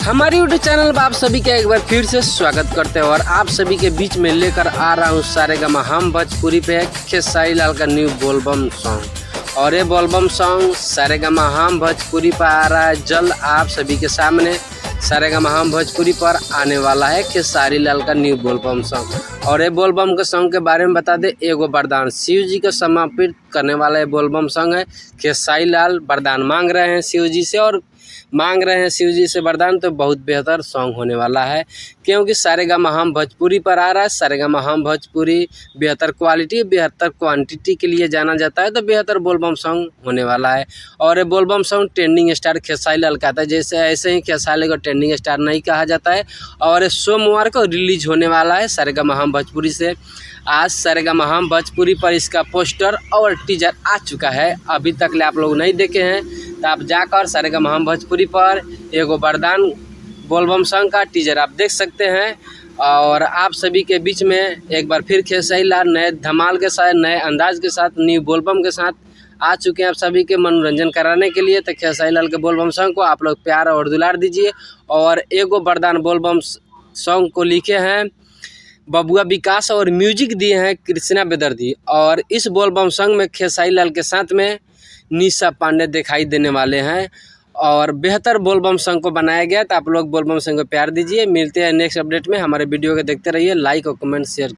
हमारे YouTube channel पर आप सभी का एक बार फिर से स्वागत करते हैं और आप सभी के बीच में लेकर आ रहा हूँ सारेगामा हम भोजपुरी पे खेसारी लाल का न्यू बोलबम सॉन्ग। और ये बोलबम सॉन्ग सारेगामा हम भोजपुरी पर आ रहा है जल्द आप सभी के सामने। सारेगामा हम भोजपुरी पर आने वाला है खेसारी लाल का न्यू बोलबम सॉन्ग। और ये बोलबम के सॉन्ग के बारे में बता दें, एगो वरदान शिव जी को समर्पित करने वाला ये बोलबम सॉन्ग है। खेसारी लाल वरदान मांग रहे हैं शिव जी से और मांग रहे हैं शिव जी से वरदान, तो बहुत बेहतर सॉन्ग होने वाला है क्योंकि सारेगामा हम भोजपुरी पर आ रहा है। सारेगामा हम भोजपुरी बेहतर क्वालिटी बेहतर क्वांटिटी के लिए जाना जाता है, तो बेहतर बोलबम सॉन्ग होने वाला है। और ये बोलबम song trending star Khesari Lal का था, जैसे ऐसे ही खेसारी को ट्रेंडिंग स्टार नहीं कहा जाता है। और सोमवार को रिलीज होने वाला है सारेगामा हम भोजपुरी से। आज सारेगामा हम भोजपुरी पर इसका पोस्टर और टीजर आ चुका है। अभी तक ले आप लोग नहीं देखे हैं तो आप जाकर सारेगामा हम भोजपुरी पर एगो वरदान बोलबम सॉन्ग का टीजर आप देख सकते हैं। और आप सभी के बीच में एक बार फिर खेसारी लाल नए धमाल के साथ नए अंदाज के साथ न्यू बोलबम के साथ आ चुके हैं आप सभी के मनोरंजन कराने के लिए। तो खेसारी लाल के बोलबम सॉन्ग को आप लोग प्यार और दुलार दीजिए। और एगो वरदान बोलबम सॉन्ग को लिखे हैं बबुआ विकास और म्यूजिक दिए हैं कृष्णा बेदर्दी। और इस बोलबम सॉन्ग में खेसारी लाल के साथ में निशा पांडे दिखाई देने वाले हैं। और बेहतर बोलबम सॉन्ग को बनाया गया, तो आप लोग बोलबम सॉन्ग को प्यार दीजिए। मिलते हैं नेक्स्ट अपडेट में। हमारे वीडियो को देखते रहिए, लाइक और कमेंट शेयर